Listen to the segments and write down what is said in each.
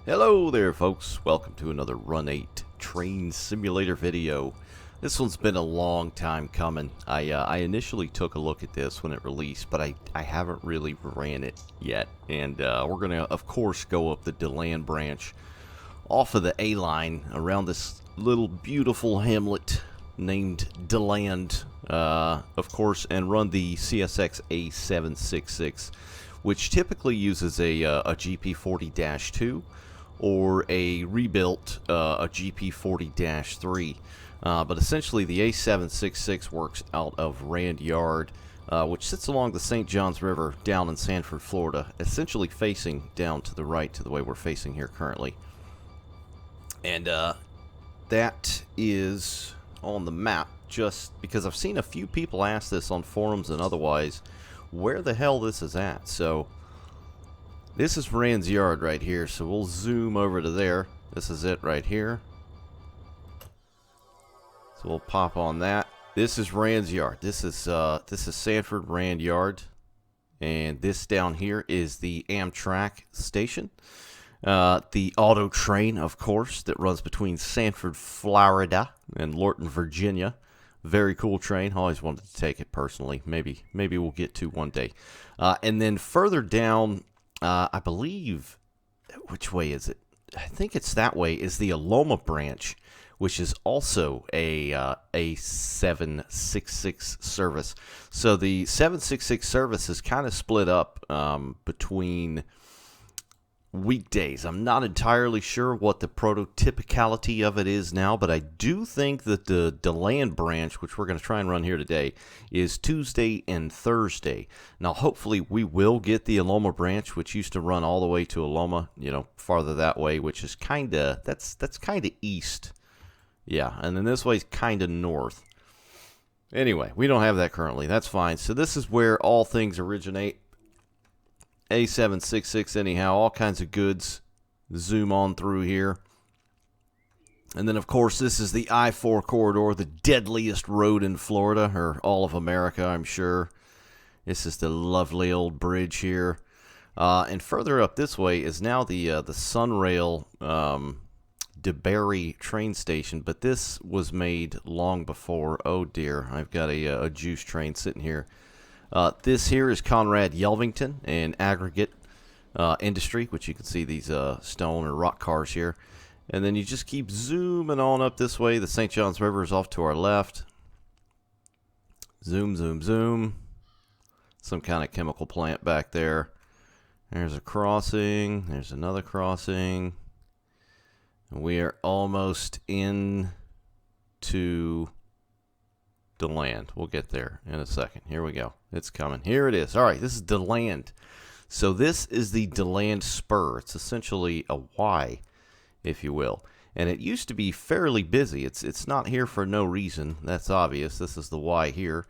Hello there folks, welcome to another Run 8 train simulator video. This one's been a long time coming. I initially took a look at this when it released, but I haven't really ran it yet. And we're going to, of course, go up the DeLand Branch off of the A line around this little beautiful hamlet named DeLand, of course, and run the CSX A766, which typically uses a GP40-2 or a rebuilt a GP40-3. But essentially the A766 works out of Rand Yard, which sits along the St. Johns River down in Sanford, Florida, essentially facing down to the right to the way we're facing here currently. And that is on the map, just because I've seen a few people ask this on forums and otherwise, where the hell this is at. So this is Rand's Yard right here, so we'll zoom over to there. This is it right here. So we'll pop on that. This is Rand's Yard. This is Sanford Rand Yard, and this down here is the Amtrak station. The auto train, of course, that runs between Sanford, Florida, and Lorton, Virginia. Very cool train. Always wanted to take it personally. Maybe we'll get to one day. And then further down, I believe, which way is it? I think it's that way, is the Aloma branch, which is also a 766 service. So the 766 service is kind of split up between weekdays. I'm not entirely sure what the prototypicality of it is now, but I do think that the DeLand branch, which we're going to try and run here today, is Tuesday and Thursday. Now, hopefully, we will get the Aloma branch, which used to run all the way to Aloma, you know, farther that way, which is kind of, that's kind of east. Yeah, and then this way's kind of north. Anyway, we don't have that currently. That's fine. So this is where all things originate. A766 anyhow, all kinds of goods. Zoom on through here. And then, of course, this is the I-4 corridor, the deadliest road in Florida, or all of America, I'm sure. This is the lovely old bridge here. And further up this way is now the Sunrail DeBerry train station, but this was made long before. Oh dear, I've got a juice train sitting here. This here is Conrad Yelvington and aggregate industry, which you can see these stone or rock cars here. And then you just keep zooming on up this way. The St. Johns River is off to our left. Zoom, zoom, zoom. Some kind of chemical plant back there. There's a crossing. There's another crossing. And we are almost in to DeLand. We'll get there in a second. Here we go. It's coming. Here it is. All right, this is DeLand. So this is the DeLand spur. It's essentially a Y, if you will. And it used to be fairly busy. It's not here for no reason. That's obvious. This is the Y here.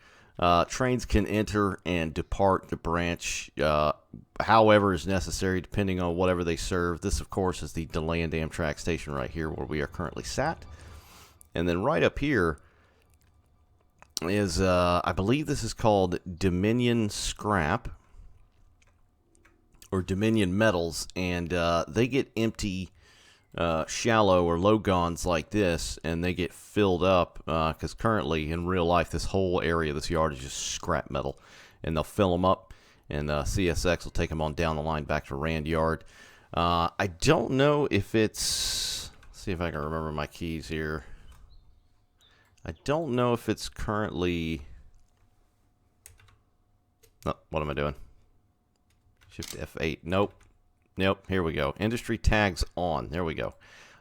Trains can enter and depart the branch however is necessary, depending on whatever they serve. This, of course, is the DeLand Amtrak station right here where we are currently sat. And then right up here is, I believe this is called Dominion Scrap or Dominion Metals, and they get empty, shallow or low gons like this, and they get filled up because currently in real life this whole area, this yard is just scrap metal, and they'll fill them up, and CSX will take them on down the line back to Rand Yard. I don't know if it's, let's see if I can remember my keys here. I don't know if it's currently, no, what am I doing? Shift F8, nope, here we go. Industry tags on, there we go.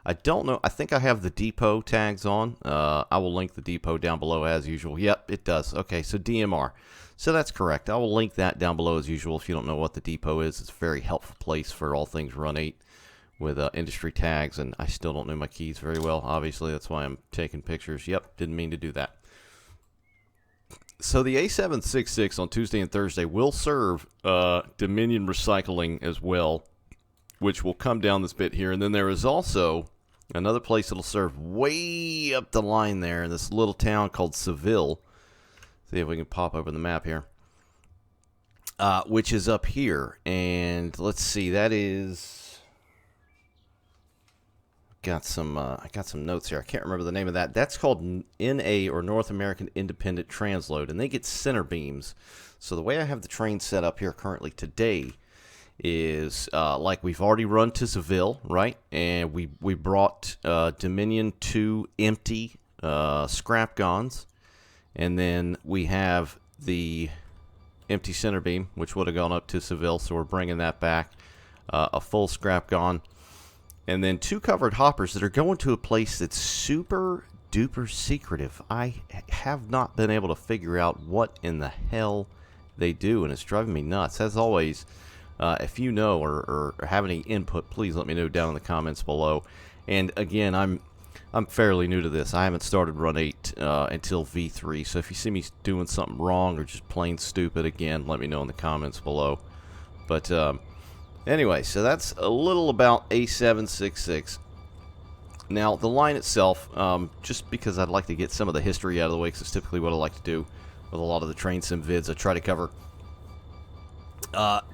I don't know, I think I have the depot tags on. I will link the depot down below as usual. Yep, it does. Okay, so DMR. So that's correct. I will link that down below as usual if you don't know what the depot is. It's a very helpful place for all things Run 8. With industry tags, and I still don't know my keys very well. Obviously, that's why I'm taking pictures. Yep, didn't mean to do that. So the A766 on Tuesday and Thursday will serve Dominion Recycling as well, which will come down this bit here. And then there is also another place that'll serve way up the line there in this little town called Seville. See if we can pop over the map here. Which is up here. And let's see, that is got some notes here. I can't remember the name of that. That's called NA, or North American Independent Transload, and they get center beams. So the way I have the train set up here currently today is like we've already run to Seville, right? And we brought Dominion 2 empty scrap gons, and then we have the empty center beam, which would have gone up to Seville, so we're bringing that back. A full scrap gon, and then 2 covered hoppers that are going to a place that's super duper secretive. I have not been able to figure out what in the hell they do, and it's driving me nuts. As always, if you know or have any input, please let me know down in the comments below. And again, I'm fairly new to this. I haven't started Run 8 until V3, so if you see me doing something wrong or just plain stupid, again, let me know in the comments below. But anyway, so that's a little about A766. Now, the line itself, just because I'd like to get some of the history out of the way, because it's typically what I like to do with a lot of the train sim vids I try to cover.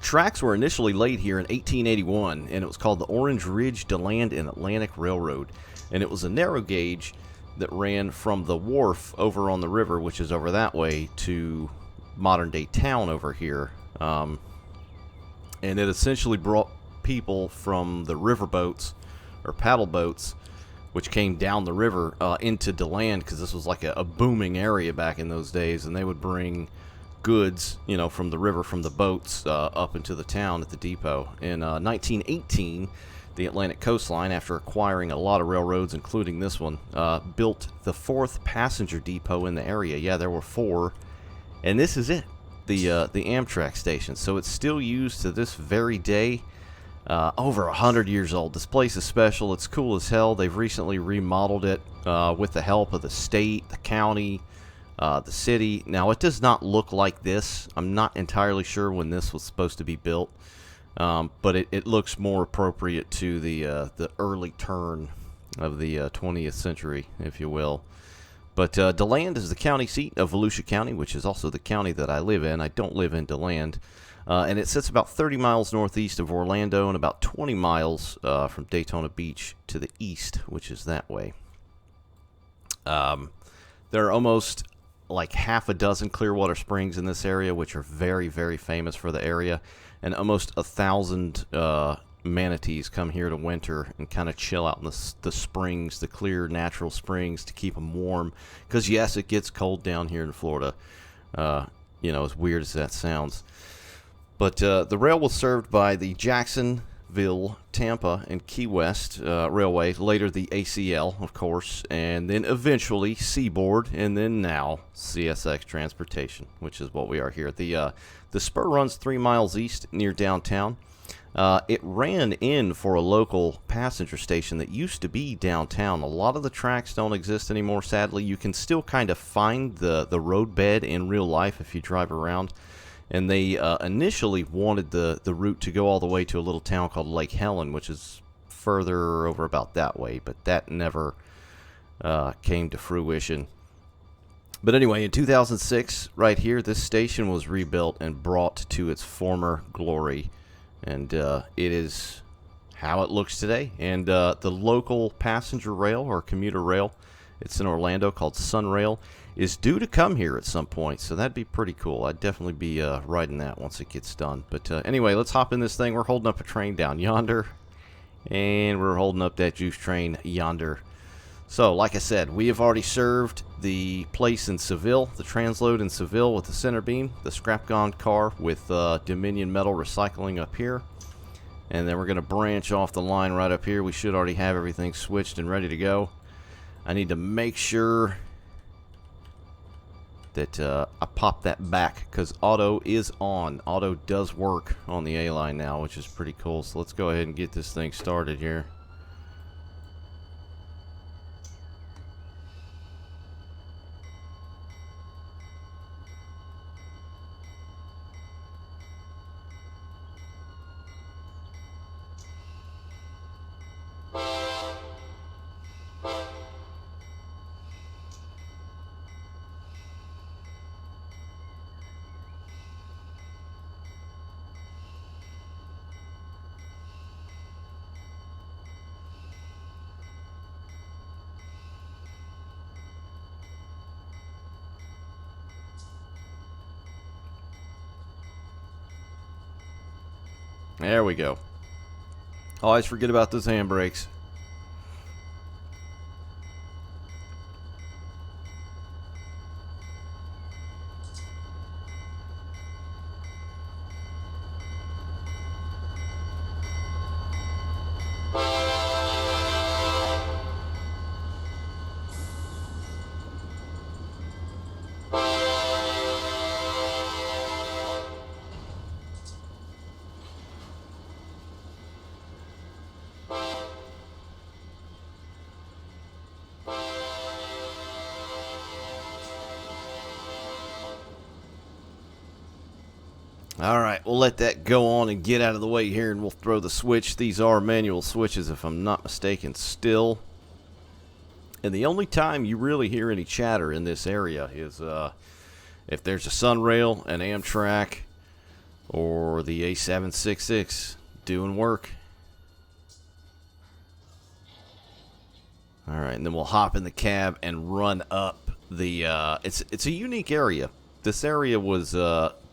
Tracks were initially laid here in 1881, and it was called the Orange Ridge, DeLand and Atlantic Railroad. And it was a narrow gauge that ran from the wharf over on the river, which is over that way, to modern-day town over here. And it essentially brought people from the river boats, or paddle boats, which came down the river into DeLand, because this was like a booming area back in those days, and they would bring goods, you know, from the river, from the boats, up into the town at the depot. In 1918, the Atlantic Coastline, after acquiring a lot of railroads, including this one, built the 4th passenger depot in the area. Yeah, there were 4, and this is it. The Amtrak station. So it's still used to this very day. Over 100 years old. This place is special. It's cool as hell. They've recently remodeled it with the help of the state, the county, the city. Now, it does not look like this. I'm not entirely sure when this was supposed to be built, but it looks more appropriate to the early turn of the 20th century, if you will. But DeLand is the county seat of Volusia County, which is also the county that I live in. I don't live in DeLand. And it sits about 30 miles northeast of Orlando and about 20 miles from Daytona Beach to the east, which is that way. There are almost like half a dozen Clearwater Springs in this area, which are very, very famous for the area. And almost 1,000 manatees come here to winter and kind of chill out in the springs, the clear natural springs, to keep them warm, because yes, it gets cold down here in Florida, you know, as weird as that sounds. But the rail was served by the Jacksonville, Tampa, and Key West Railway, later the ACL, of course, and then eventually Seaboard, and then now CSX Transportation, which is what we are here. The spur runs 3 miles east near downtown. It ran in for a local passenger station that used to be downtown. A lot of the tracks don't exist anymore, sadly. You can still kind of find the roadbed in real life if you drive around. And they initially wanted the route to go all the way to a little town called Lake Helen, which is further over about that way, but that never came to fruition. But anyway, in 2006, right here, this station was rebuilt and brought to its former glory. And it is how it looks today. And the local passenger rail, or commuter rail, it's in Orlando, called Sunrail, is due to come here at some point. So that'd be pretty cool. I'd definitely be riding that once it gets done. But anyway, let's hop in this thing. We're holding up a train down yonder, and we're holding up that juice train yonder. So, like I said, we have already served the place in Seville, the transload in Seville with the center beam, the scrap-gone car with Dominion metal recycling up here. And then we're going to branch off the line right up here. We should already have everything switched and ready to go. I need to make sure that I pop that back, because auto is on. Auto does work on the A-line now, which is pretty cool. So let's go ahead and get this thing started here. There we go. Always forget about those handbrakes. Alright, we'll let that go on and get out of the way here, and we'll throw the switch. These are manual switches, if I'm not mistaken, still. And the only time you really hear any chatter in this area is if there's a Sunrail, an Amtrak, or the A766 doing work. Alright, and then we'll hop in the cab and run up the... It's a unique area. This area was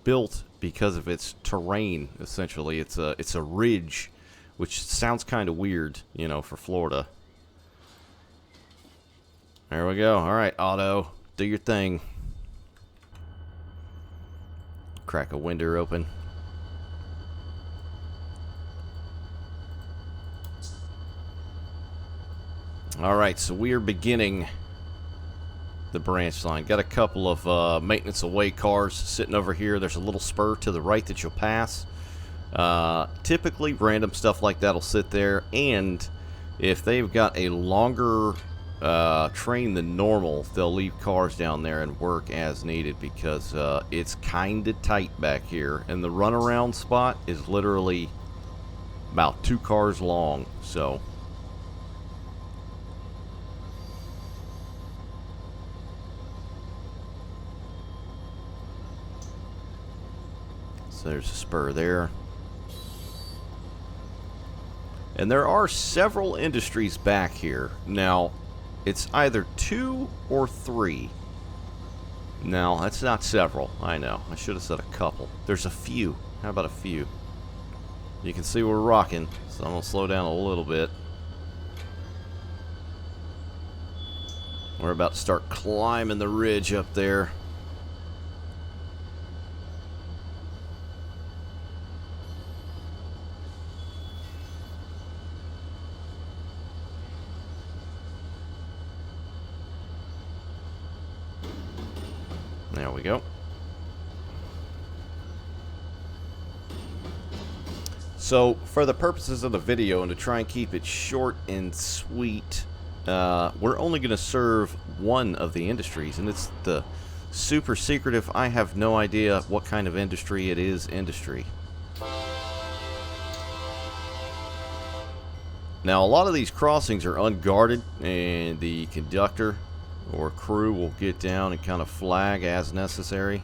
built because of its terrain, essentially. It's a ridge, which sounds kind of weird, you know, for Florida. There we go. Alright, Auto, do your thing. Crack a window open. Alright, so we are beginning the branch line. Got a couple of maintenance away cars sitting over here. There's a little spur to the right that you'll pass. Typically, random stuff like that will sit there, and if they've got a longer train than normal, they'll leave cars down there and work as needed, because it's kind of tight back here, and the runaround spot is literally about 2 cars long, so... So there's a spur there. And there are several industries back here. Now, it's either 2 or 3. No, that's not several. I know. I should have said a couple. There's a few. How about a few? You can see we're rocking, so I'm going to slow down a little bit. We're about to start climbing the ridge up there. There we go. So, for the purposes of the video and to try and keep it short and sweet, we're only going to serve one of the industries, and it's the super secretive, I have no idea what kind of industry it is, industry. Now, a lot of these crossings are unguarded, and the conductor or crew will get down and kind of flag as necessary.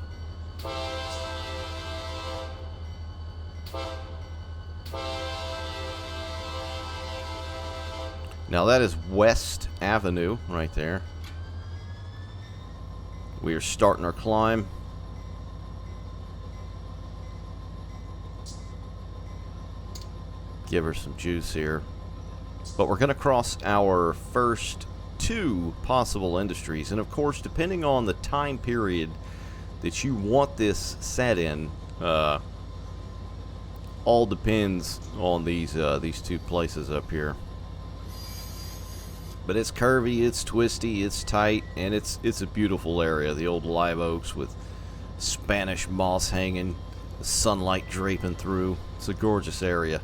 Now that is West Avenue right there. We are starting our climb. Give her some juice here. But we're going to cross our first 2 possible industries, and of course, depending on the time period that you want this set in, all depends on these 2 places up here. But it's curvy, it's twisty, it's tight, and it's a beautiful area. The old live oaks with Spanish moss hanging, the sunlight draping through. It's a gorgeous area.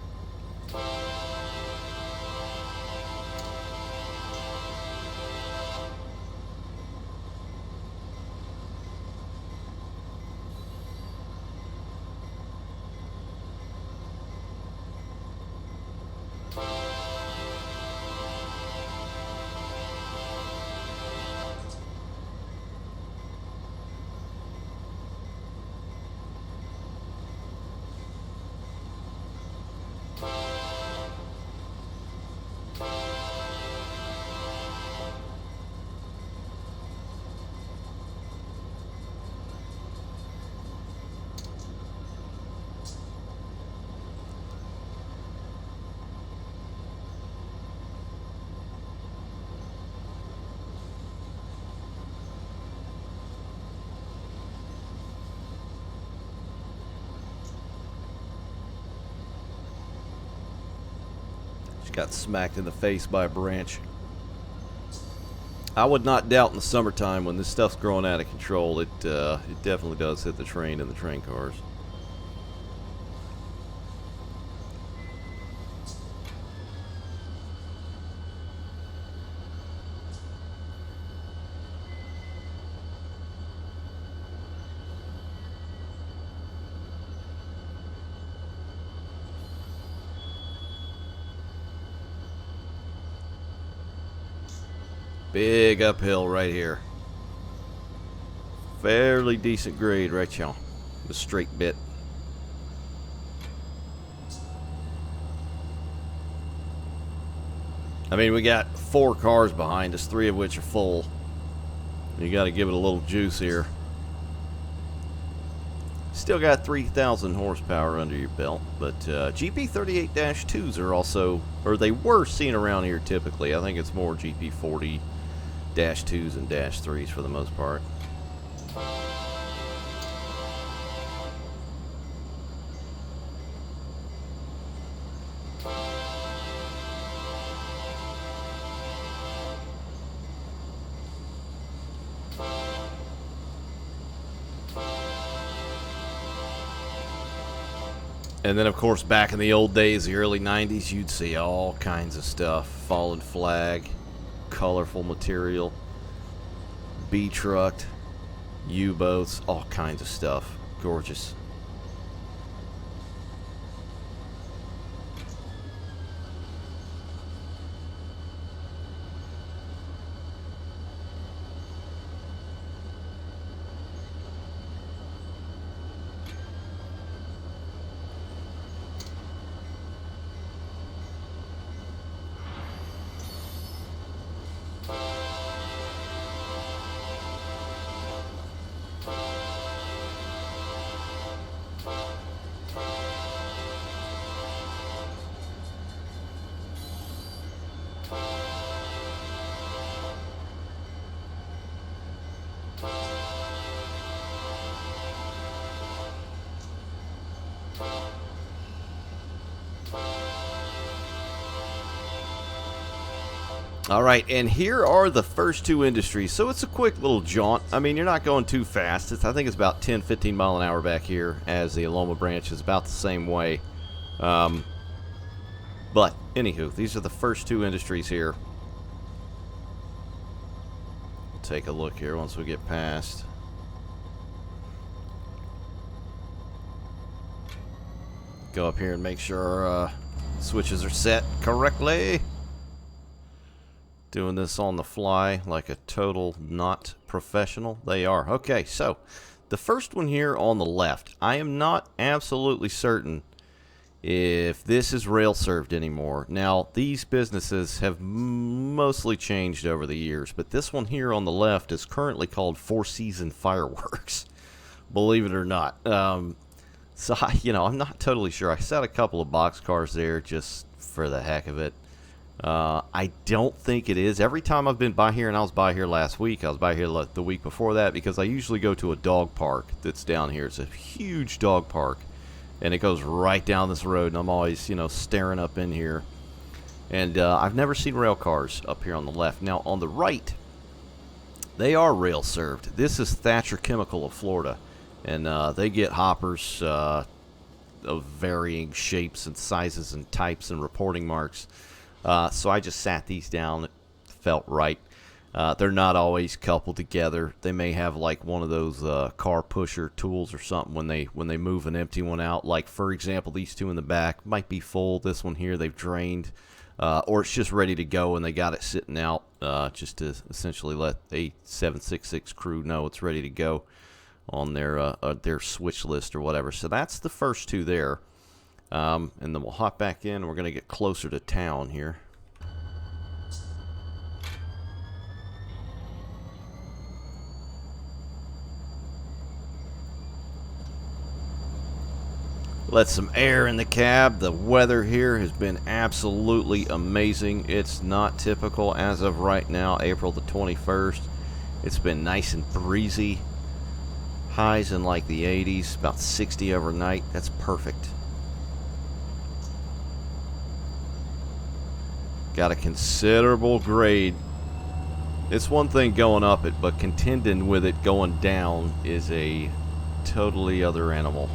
Got smacked in the face by a branch. I would not doubt in the summertime when this stuff's growing out of control, it definitely does hit the train and the train cars. Big uphill right here. Fairly decent grade right y'all. The straight bit. I mean, we got 4 cars behind us, 3 of which are full. You got to give it a little juice here. Still got 3,000 horsepower under your belt, but GP38-2s are also, or they were seen around here typically. I think it's more GP40-2s and -3s for the most part. And then, of course, back in the old days, the early 90s, you'd see all kinds of stuff. Fallen flag, colorful material, B-trucked, U-boats, all kinds of stuff. Gorgeous. All right, and here are the first 2 industries. So it's a quick little jaunt. I mean, you're not going too fast. I think it's about 10, 15 mile an hour back here, as the Aloma branch is about the same way. But anywho, these are the first 2 industries here. We'll take a look here once we get past. Go up here and make sure our switches are set correctly. Doing this on the fly like a total not professional. They are. Okay, so the first one here on the left, I am not absolutely certain if this is rail served anymore. Now, these businesses have mostly changed over the years, but this one here on the left is currently called Four Season Fireworks, believe it or not. So, I'm not totally sure. I set a couple of boxcars there just for the heck of it. I don't think it is. Every time I've been by here, and I was by here last week, I was by here the week before that, because I usually go to a dog park that's down here. It's a huge dog park, and it goes right down this road, and I'm always, staring up in here. And I've never seen rail cars up here on the left. Now, on the right, they are rail served. This is Thatcher Chemical of Florida, and they get hoppers of varying shapes and sizes and types and reporting marks. So I just sat these down. It felt right. They're not always coupled together. They may have like one of those car pusher tools or something when they move an empty one out. Like, for example, these 2 in the back might be full. This one here they've drained, or it's just ready to go and they got it sitting out just to essentially let the A766 crew know it's ready to go on their switch list or whatever. So that's the first 2 there. And then we'll hop back in. We're going to get closer to town here. Let some air in the cab. The weather here has been absolutely amazing. It's not typical as of right now, April the 21st. It's been nice and breezy. Highs in like the 80s, about 60 overnight. That's perfect. Got a considerable grade. It's one thing going up it, but contending with it going down is a totally other animal.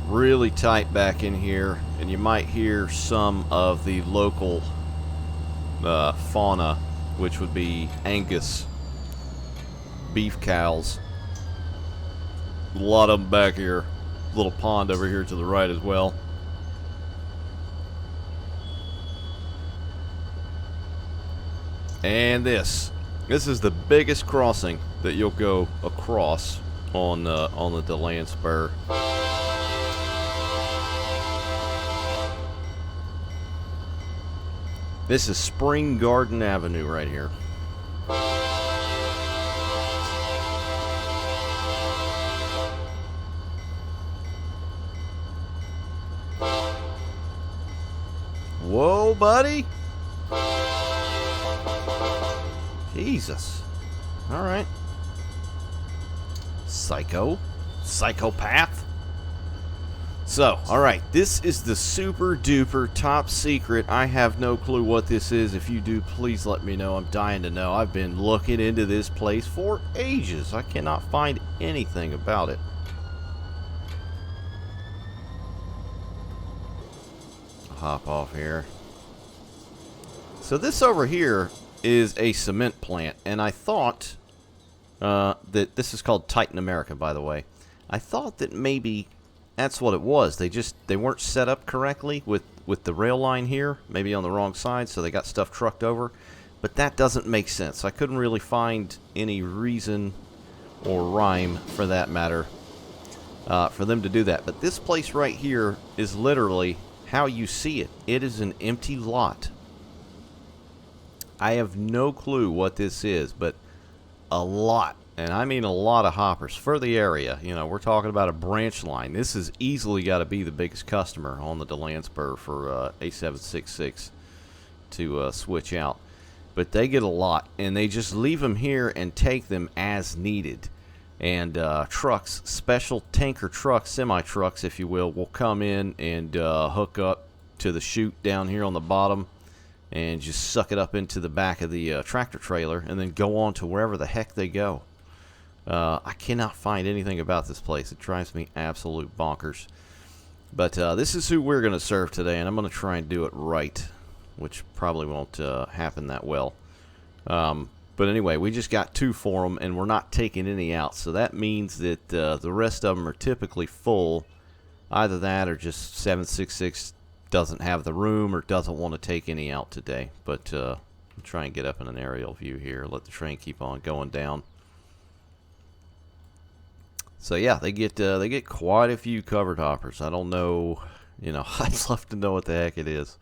Really tight back in here, and you might hear some of the local fauna, which would be Angus beef cows. A lot of them back here. Little pond over here to the right as well. And this is the biggest crossing that you'll go across on the DeLand Spur. This is Spring Garden Avenue right here. Whoa, buddy. Jesus. All right. Psychopath. So, alright, this is the super duper top secret. I have no clue what this is. If you do, please let me know. I'm dying to know. I've been looking into this place for ages. I cannot find anything about it. Hop off here. So this over here is a cement plant, and I thought that this is called Titan America, by the way. I thought that maybe that's what it was. They weren't set up correctly with the rail line here, maybe on the wrong side, so they got stuff trucked over. But that doesn't make sense. I couldn't really find any reason or rhyme, for that matter, for them to do that. But this place right here is literally how you see it. It is an empty lot. I have no clue what this is, but a lot. And I mean a lot of hoppers for the area. You know, we're talking about a branch line. This has easily got to be the biggest customer on the DeLand Spur for A766 to switch out. But they get a lot, and they just leave them here and take them as needed. And trucks, special tanker trucks, semi-trucks, if you will come in and hook up to the chute down here on the bottom and just suck it up into the back of the tractor trailer and then go on to wherever the heck they go. I cannot find anything about this place. It drives me absolute bonkers. But this is who we're going to serve today, and I'm going to try and do it right, which probably won't happen that well. But anyway, we just got 2 for them, and we're not taking any out. So that means that the rest of them are typically full. Either that or just 766 doesn't have the room or doesn't want to take any out today. But I'll try and get up in an aerial view here. Let the train keep on going down. So yeah, they get quite a few covered hoppers. I don't know, you know, I'd love to know what the heck it is,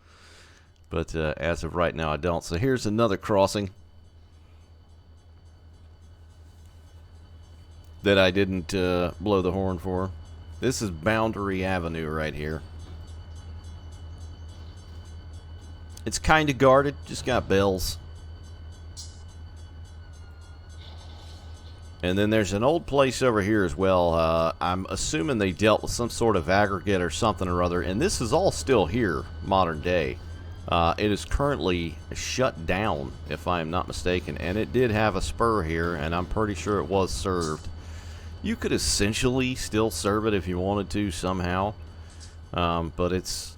but as of right now, I don't. So here's another crossing that I didn't blow the horn for. This is Boundary Avenue right here. It's kind of guarded, just got bells. And then there's an old place over here as well. I'm assuming they dealt with some sort of aggregate or something or other. And this is all still here, modern day. It is currently shut down, if I am not mistaken. And it did have a spur here, and I'm pretty sure it was served. You could essentially still serve it if you wanted to somehow. But it's,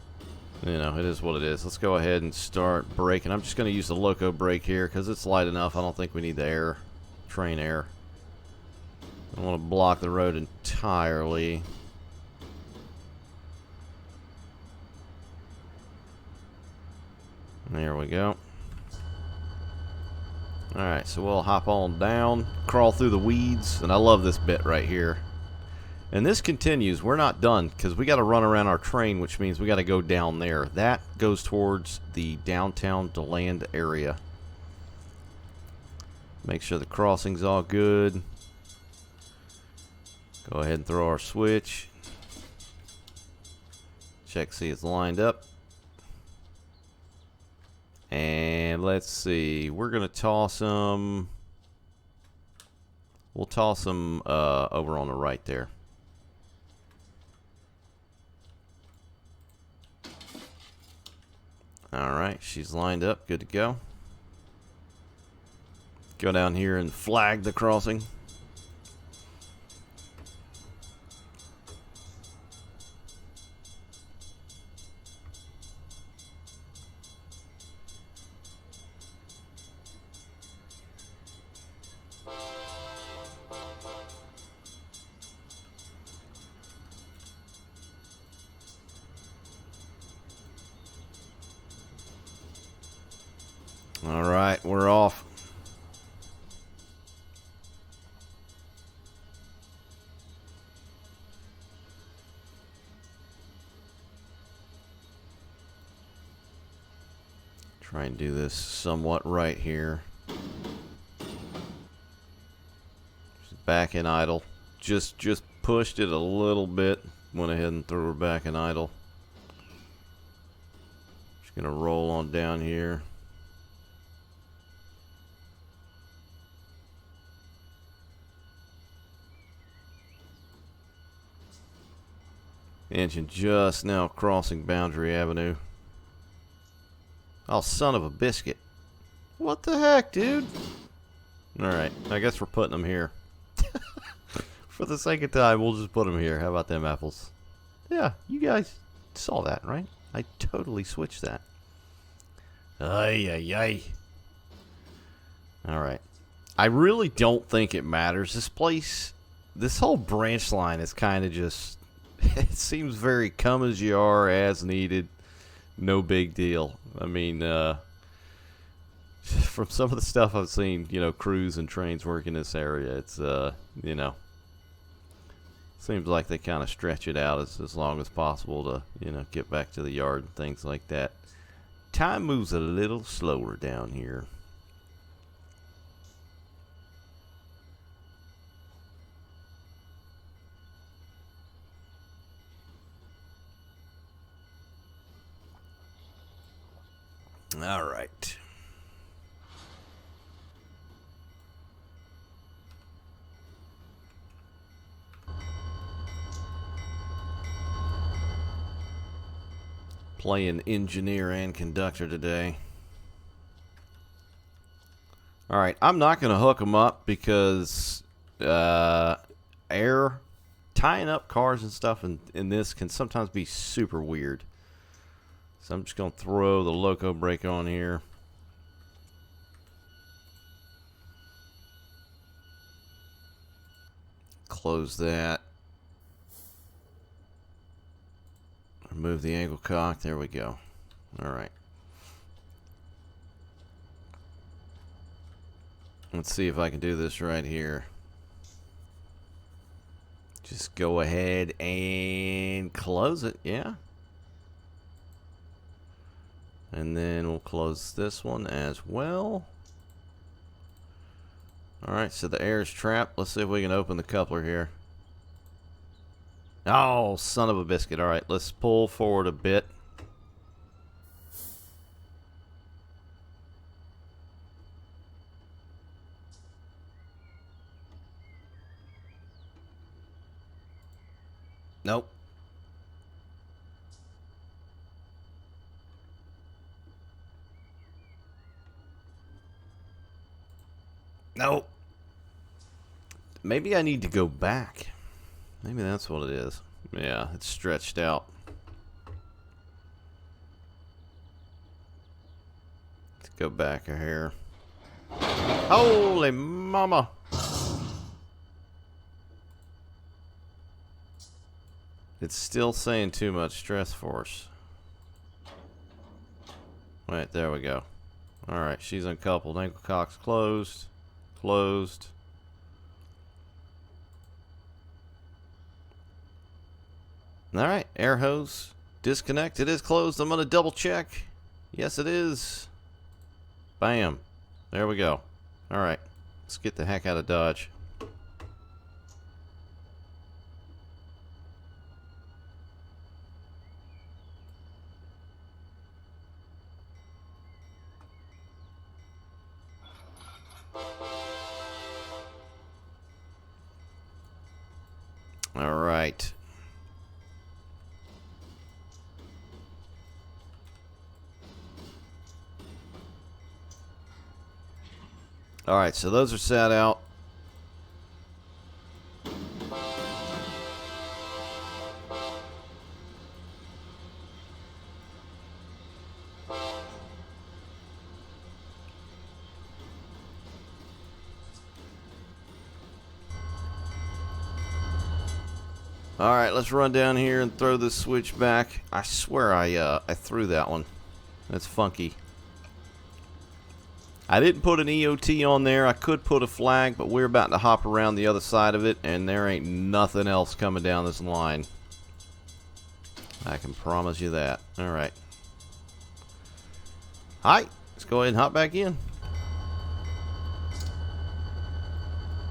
you know, it is what it is. Let's go ahead and start braking. I'm just going to use the loco brake here because it's light enough. I don't think we need the air, train air. I want to block the road entirely. There we go. Alright, so we'll hop on down, crawl through the weeds, and I love this bit right here. And this continues. We're not done, because we got to run around our train, which means we got to go down there. That goes towards the downtown DeLand area. Make sure the crossing's all good. Go ahead and throw our switch. Check, see it's lined up. And let's see. We're going to toss them. We'll toss them over on the right there. Alright, she's lined up. Good to go. Go down here and flag the crossing. Alright, we're off. Try and do this somewhat right here. Just back in idle. Just pushed it a little bit. Went ahead and threw her back in idle. Just gonna roll on down here. Engine just now crossing Boundary Avenue. Oh, son of a biscuit. What the heck, dude? Alright, I guess we're putting them here. For the sake of time, we'll just put them here. How about them apples? Yeah, you guys saw that, right? I totally switched that. Ay, ay, ay. Alright. I really don't think it matters. This place, this whole branch line is kind of just... It seems very come as you are, as needed, no big deal. I mean, from some of the stuff I've seen, you know, crews and trains work in this area, it's, you know, seems like they kind of stretch it out as long as possible to, you know, get back to the yard and things like that. Time moves a little slower down here. All right. Playing engineer and conductor today. All right, I'm not going to hook them up because air tying up cars and stuff in this can sometimes be super weird. So I'm just going to throw the loco brake on here. Close that. Remove the angle cock. There we go. All right. Let's see if I can do this right here. Just go ahead and close it. Yeah. And then we'll close this one as well. Alright, so the air is trapped. Let's see if we can open the coupler here. Oh, son of a biscuit. Alright, let's pull forward a bit. Nope. Nope. Maybe I need to go back. Maybe that's what it is. Yeah, it's stretched out. Let's go back a hair. Holy mama. It's still saying too much stress force. Wait, there we go. Alright, she's uncoupled. Ankle cock's closed. Closed. Alright, air hose. Disconnect. It is closed. I'm going to double check. Yes, it is. Bam. There we go. Alright, let's get the heck out of Dodge. Alright. Alright, so those are set out. Alright, let's run down here and throw this switch back. I swear I threw that one. That's funky. I didn't put an EOT on there. I could put a flag, but we're about to hop around the other side of it, and there ain't nothing else coming down this line. I can promise you that. Alright. Hi. Let's go ahead and hop back in.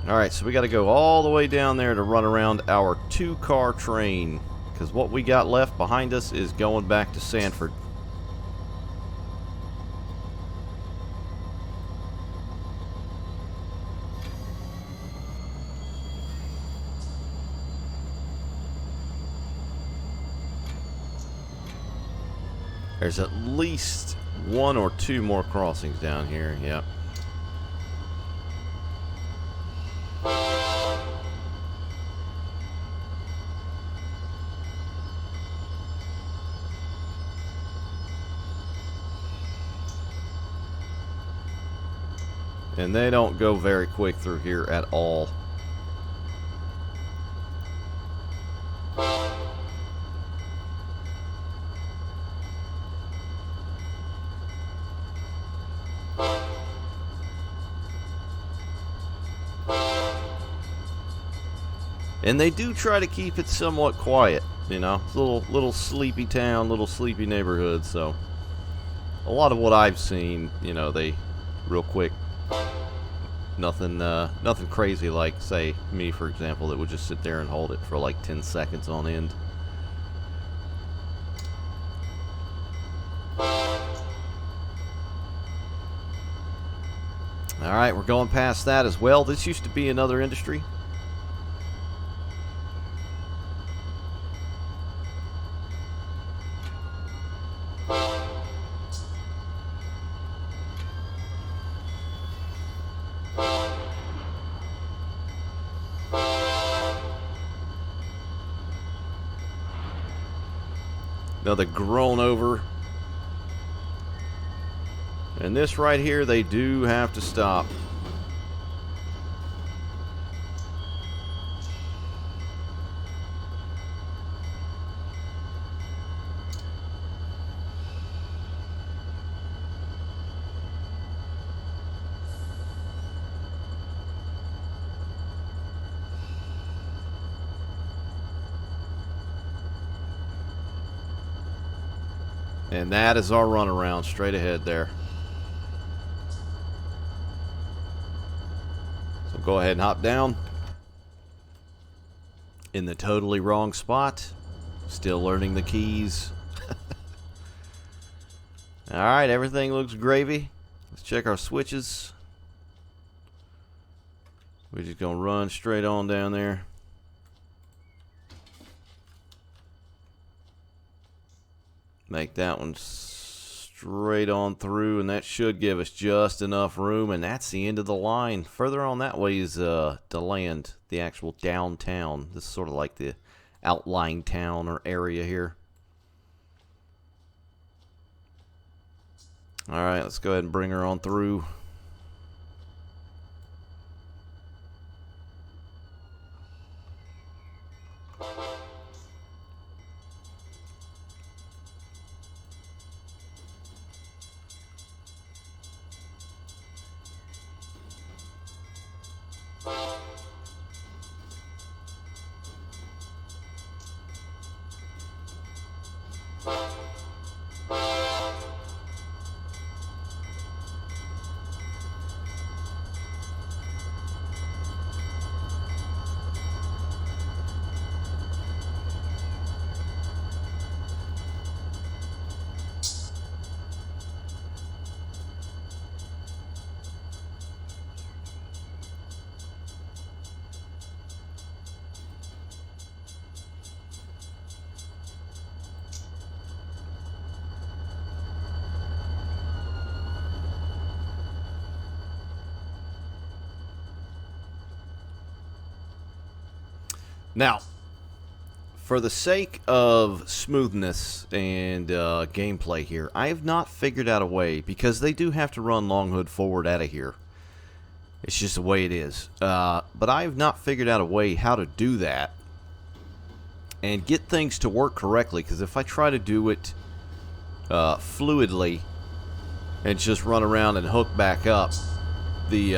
Alright, so we got to go all the way down there to run around our 2-car train, because what we got left behind us is going back to Sanford. There's at least 1 or 2 more crossings down here. Yep. And they don't go very quick through here at all. And they do try to keep it somewhat quiet, you know. It's a little sleepy town, little sleepy neighborhood, so a lot of what I've seen, you know, they real quick. Nothing crazy like, say, me, for example, that would just sit there and hold it for like 10 seconds on end. Alright, we're going past that as well. This used to be another industry. Another grown over. And this right here, they do have to stop. And that is our runaround straight ahead there. So go ahead and hop down. In the totally wrong spot. Still learning the keys. Alright, everything looks gravy. Let's check our switches. We're just going to run straight on down there. Make that one straight on through, and that should give us just enough room, and that's the end of the line. Further on that way is DeLand, the actual downtown. This is sort of like the outlying town or area here. Alright, let's go ahead and bring her on through. Now, for the sake of smoothness and gameplay here, I have not figured out a way, because they do have to run long hood forward out of here. It's just the way it is. But I have not figured out a way how to do that and get things to work correctly, because if I try to do it fluidly and just run around and hook back up, the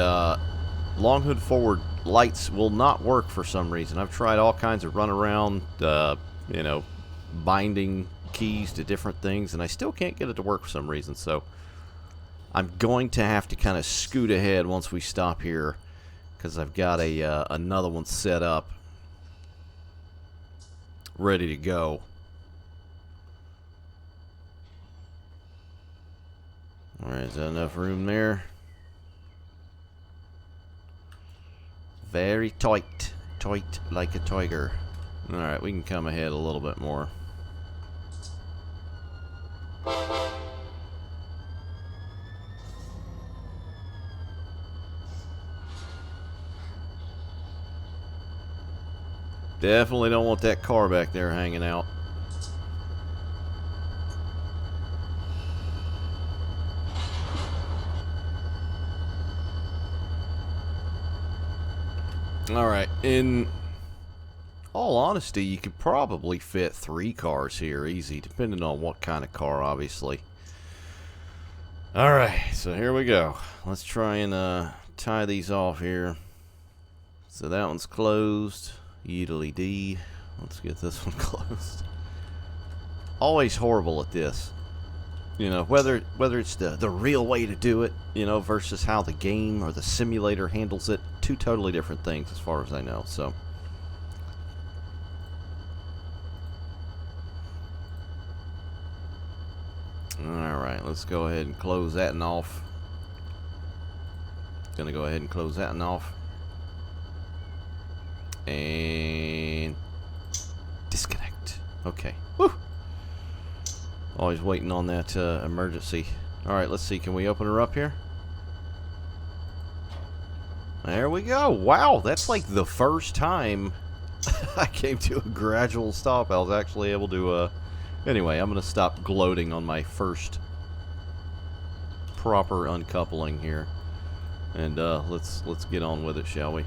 long hood forward lights will not work for some reason. I've tried all kinds of runaround, you know, binding keys to different things, and I still can't get it to work for some reason. So I'm going to have to kind of scoot ahead once we stop here, because I've got another one set up, ready to go. All right, is that enough room there? Very tight. Tight like a tiger. Alright, we can come ahead a little bit more. Definitely don't want that car back there hanging out. Alright, in all honesty, you could probably fit 3 cars here easy, depending on what kind of car, obviously. Alright, so here we go. Let's try and tie these off here. So that one's closed. Yeedly dee. Let's get this one closed. Always horrible at this. You know, whether it's the real way to do it, you know, versus how the game or the simulator handles it. 2 totally different things as far as I know, so. Alright, let's go ahead and close that one off. Gonna go ahead and close that one off. And disconnect. Okay. Woo! Always waiting on that emergency. Alright, let's see. Can we open her up here? There we go. Wow, that's like the first time I came to a gradual stop. I was actually able to... Anyway, I'm going to stop gloating on my first proper uncoupling here. And let's get on with it, shall we?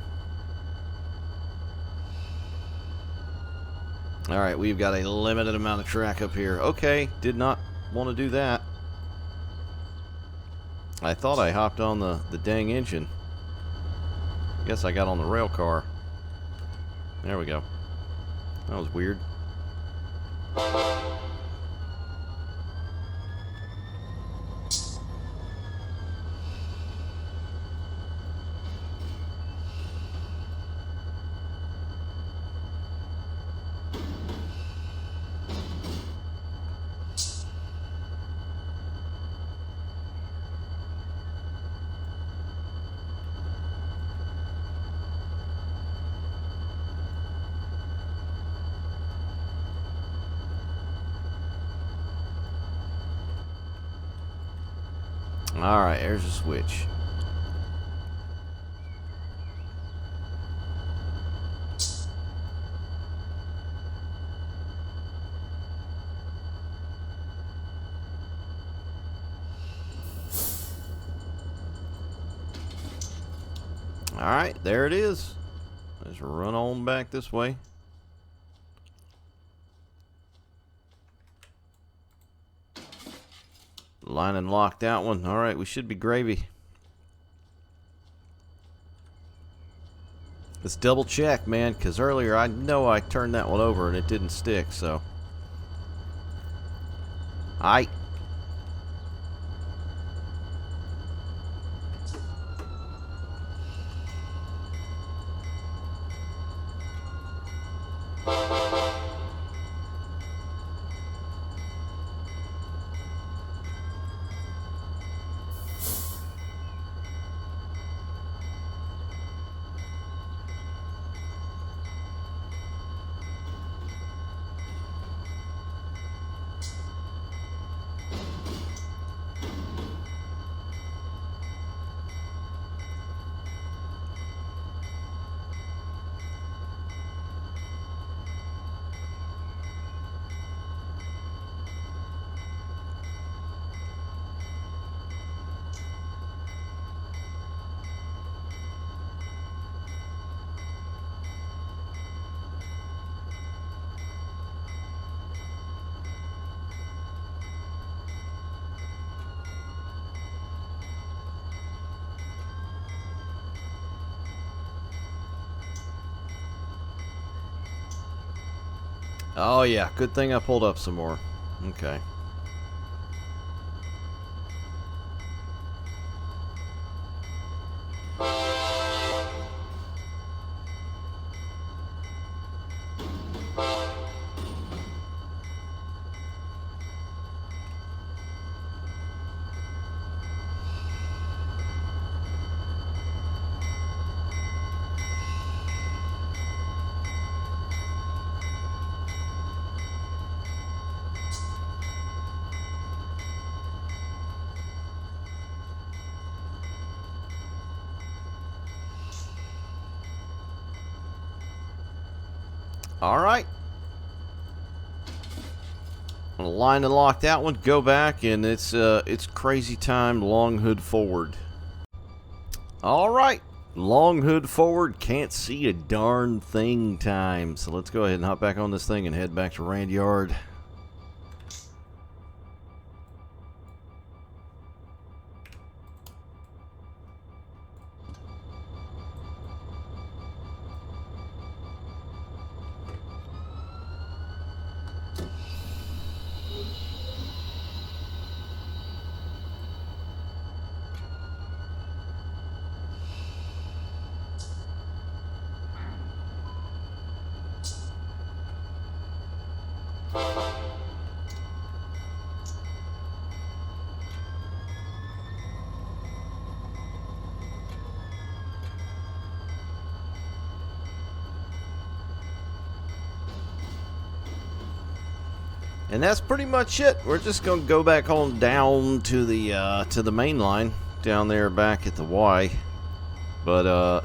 Alright, we've got a limited amount of track up here. Okay, did not want to do that. I thought I hopped on the dang engine. Guess I got on the rail car. There we go. That was weird. Alright, there's a switch. Alright, there it is. Let's run on back this way. Line and lock that one. Alright, we should be gravy. Let's double check, man, because earlier I know I turned that one over and it didn't stick, so. Aight. Oh yeah, good thing I pulled up some more. Okay. Alright. I'm gonna line and lock that one, go back, and it's crazy time, long hood forward. Alright. Long hood forward, can't see a darn thing time. So let's go ahead and hop back on this thing and head back to Rand Yard. And that's pretty much it. We're just gonna go back on down to the main line down there back at the Y. But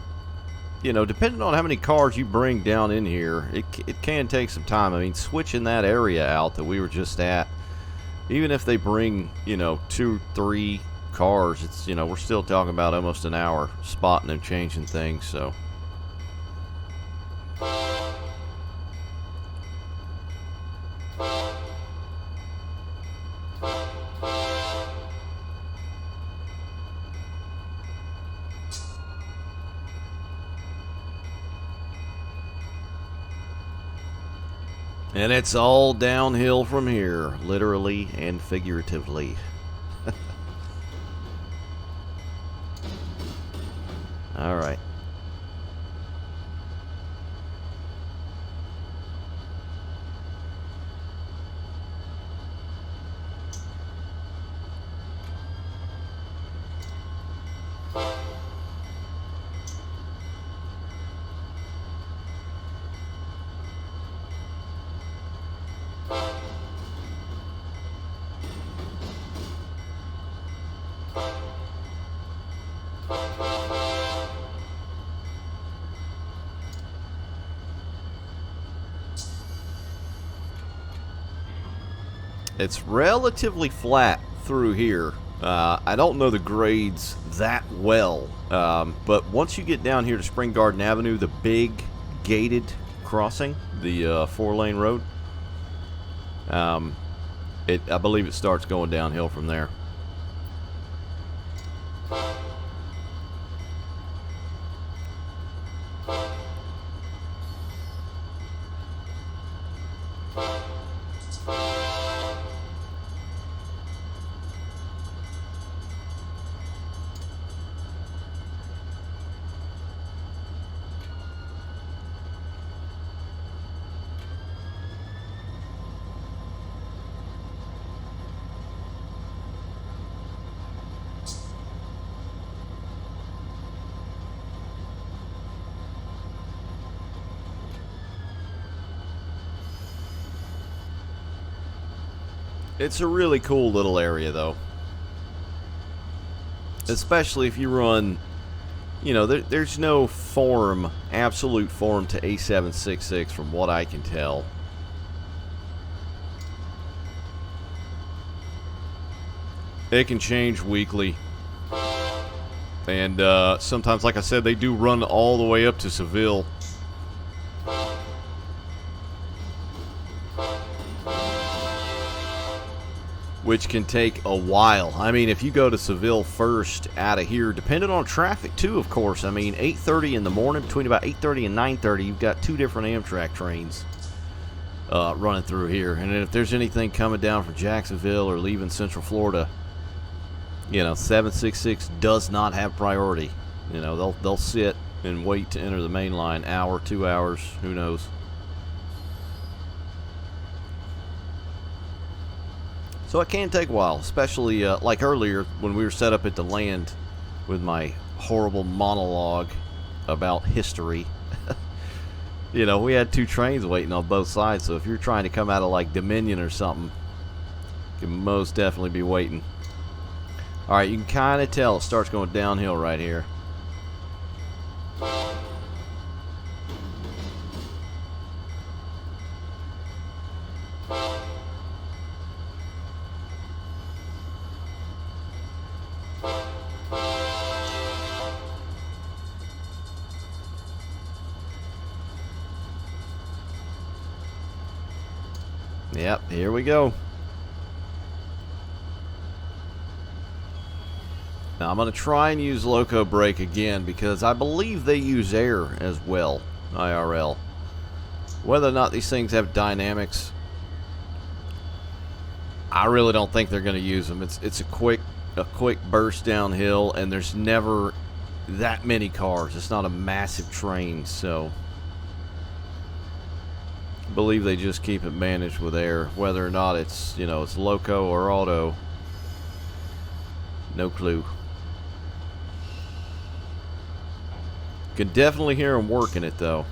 you know, depending on how many cars you bring down in here, it can take some time. I mean, switching that area out that we were just at, even if they bring, you know, 2, 3 cars, it's, you know, we're still talking about almost an hour spotting and changing things. So. And it's all downhill from here, literally and figuratively. All right. It's relatively flat through here. I don't know the grades that well, but once you get down here to Spring Garden Avenue, the big gated crossing, the 4-lane road, I believe it starts going downhill from there. It's a really cool little area, though. Especially if you run, you know, there's no form, absolute form to A766 from what I can tell. It can change weekly. And sometimes, like I said, they do run all the way up to Seville. Which can take a while. I mean, if you go to Seville first out of here, depending on traffic too, of course. I mean, 8:30 in the morning, between about 8:30 and 9:30, you've got 2 different Amtrak trains. running through here. And if there's anything coming down from Jacksonville or leaving Central Florida, you know, 766 does not have priority. You know, they'll sit and wait to enter the main line, hour, 2 hours, who knows. So it can take a while, especially like earlier when we were set up at DeLand with my horrible monologue about history. You know, we had 2 trains waiting on both sides, so if you're trying to come out of like Dominion or something, you can most definitely be waiting. Alright, you can kind of tell it starts going downhill right here. Yep, here we go. Now I'm going to try and use Loco Brake again because I believe they use air as well, IRL. Whether or not these things have dynamics, I really don't think they're going to use them. It's a quick burst downhill, and there's never that many cars. It's not a massive train, so I believe they just keep it managed with air. Whether or not it's, you know, it's Loco or Auto, no clue. Can definitely hear them working it though.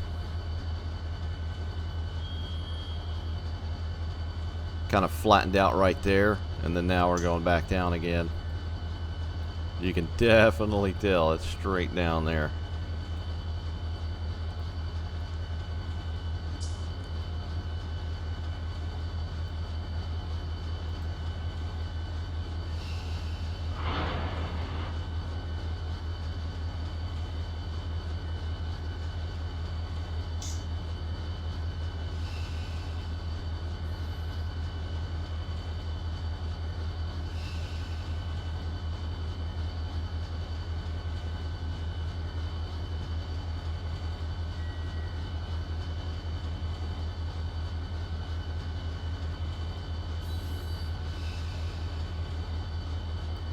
Kind of flattened out right there, and then now we're going back down again. You can definitely tell it's straight down there.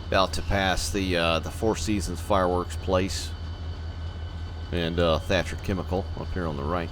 About to pass the Four Seasons Fireworks place and Thatcher Chemical up here on the right.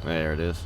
There it is.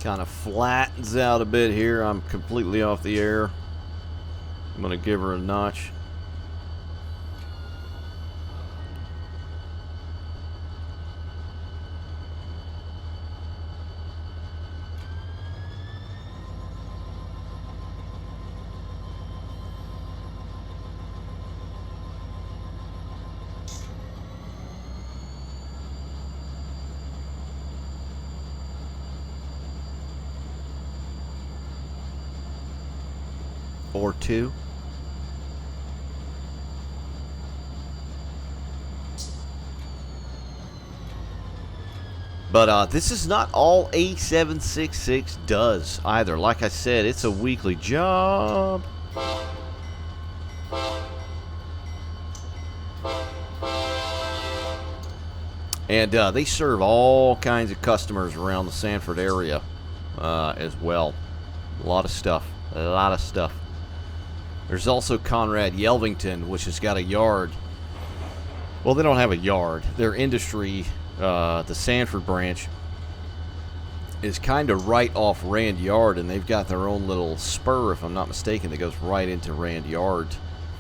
Kind of flattens out a bit here. I'm completely off the air. I'm going to give her a notch. Or two. But this is not all A766 does either. Like I said, it's a weekly job. And they serve all kinds of customers around the Sanford area as well. A lot of stuff. A lot of stuff. There's also Conrad Yelvington, which has got a yard. Well, they don't have a yard. Their industry, the Sanford branch, is kind of right off Rand Yard, and they've got their own little spur, if I'm not mistaken, that goes right into Rand Yard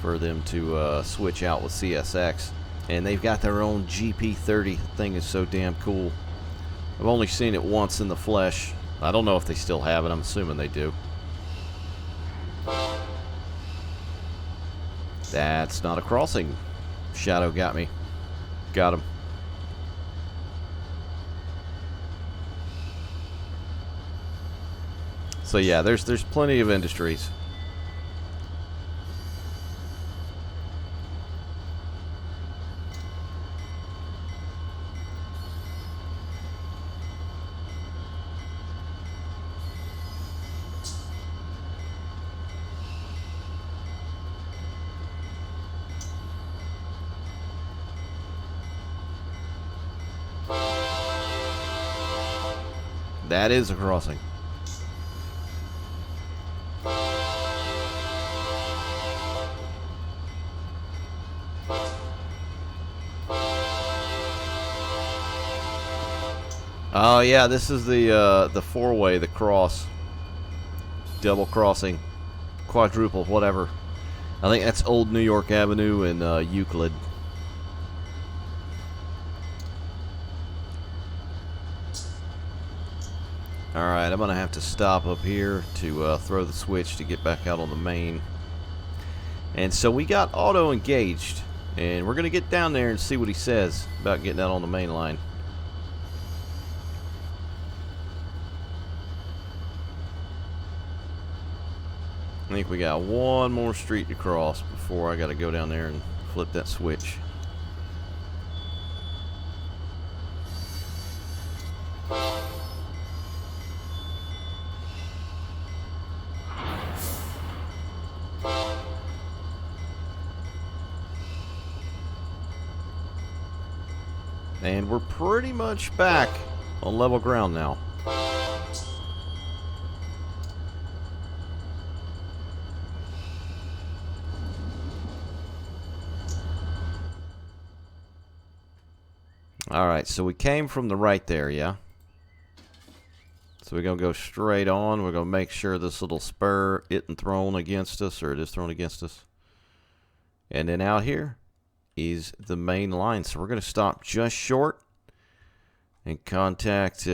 for them to switch out with CSX. And they've got their own GP30. The thing is so damn cool. I've only seen it once in the flesh. I don't know if they still have it. I'm assuming they do. That's not a crossing. Shadow got me. Got him. So yeah, there's plenty of industries. That is a crossing. Oh yeah, this is the four-way, the cross, double crossing, quadruple, whatever. I think that's Old New York Avenue and Euclid. Alright, I'm going to have to stop up here to throw the switch to get back out on the main. And so we got auto engaged, and we're going to get down there and see what he says about getting out on the main line. I think we got one more street to cross before I got to go down there and flip that switch. And we're pretty much back on level ground now. Alright, so we came from the right there, yeah? So we're going to go straight on. We're going to make sure this little spur isn't thrown against us, or it is thrown against us. And then out here is the main line. So we're going to stop just short and contact,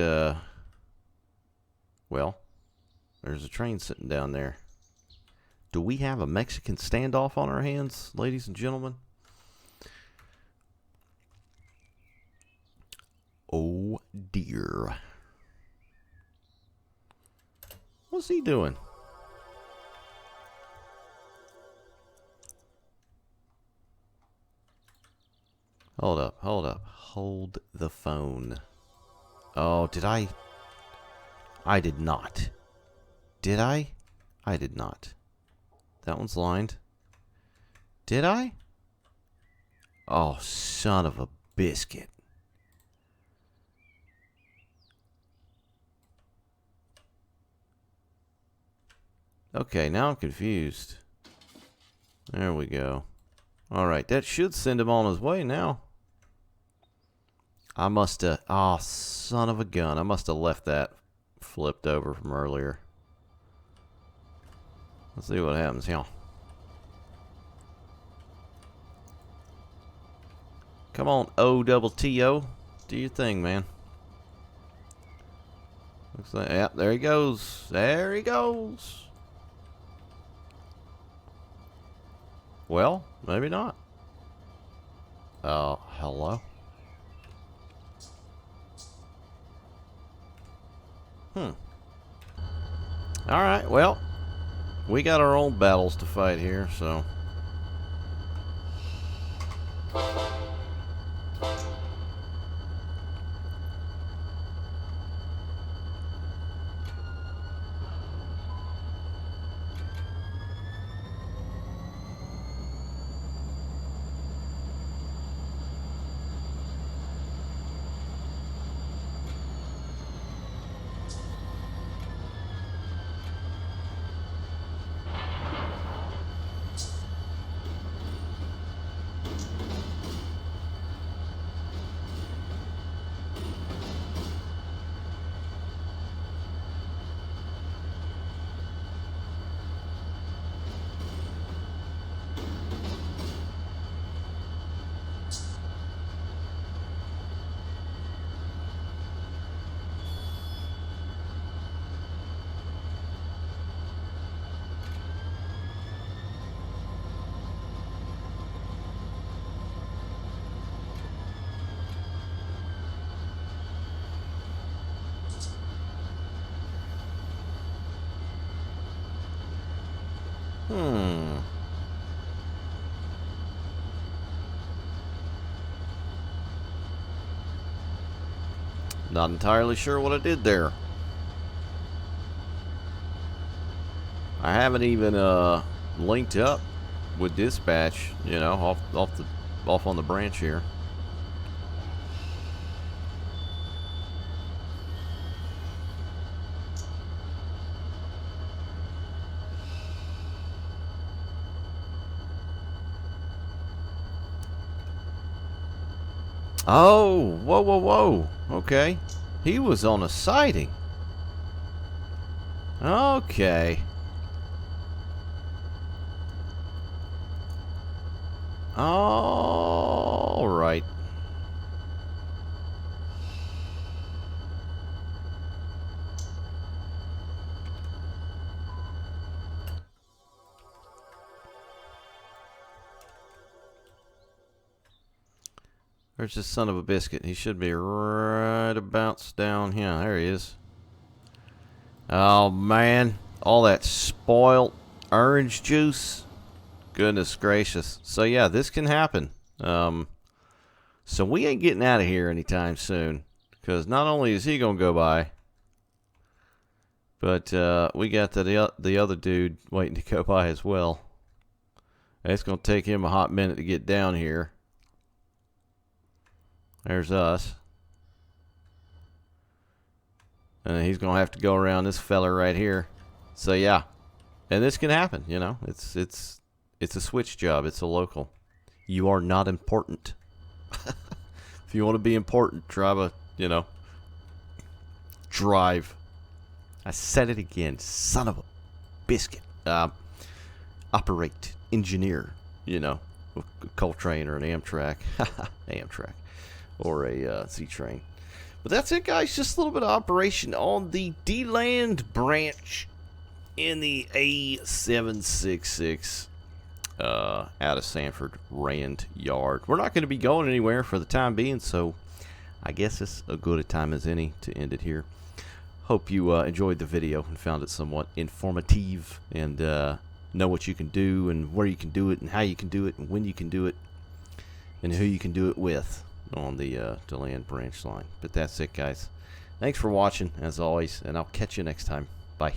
well, there's a train sitting down there. Do we have a Mexican standoff on our hands, ladies and gentlemen? Oh dear. What's he doing? Hold up, hold up. Hold the phone. Oh, did I? I did not. Did I? I did not. That one's lined. Did I? Oh, son of a biscuit. Okay, now I'm confused. There we go. Alright, that should send him on his way now. I must have... Oh, son of a gun. I must have left that flipped over from earlier. Let's see what happens here. Come on, O-double-T-O. Do your thing, man. Looks like... Yep, there he goes. There he goes. Well, maybe not. Hello? Alright, well, we got our own battles to fight here, so... Hmm. Not entirely sure what I did there. I haven't even linked up with dispatch, you know, off on the branch here. Oh, whoa, whoa, whoa. Okay. He was on a sighting. Okay. All right. Where's this son of a biscuit? He should be right about down here. There he is. Oh, man. All that spoiled orange juice. Goodness gracious. So, yeah, this can happen. So we ain't getting out of here anytime soon. Because not only is he going to go by, but we got the other dude waiting to go by as well. It's going to take him a hot minute to get down here. There's us. And he's going to have to go around this feller right here. So, yeah. And this can happen, you know. It's a switch job. It's a local. You are not important. If you want to be important, drive a, you know, drive. I said it again. Son of a biscuit. Operate. Engineer. You know, a coal train or an Amtrak. Amtrak. Or a Z-train. But that's it, guys. Just a little bit of operation on the DeLand Branch in the A766 out of Sanford Rand Yard. We're not going to be going anywhere for the time being, so I guess it's as good a time as any to end it here. Hope you enjoyed the video and found it somewhat informative and know what you can do and where you can do it and how you can do it and when you can do it and who you can do it with on the DeLand Branch line. But that's it, guys. Thanks for watching, as always, and I'll catch you next time. Bye.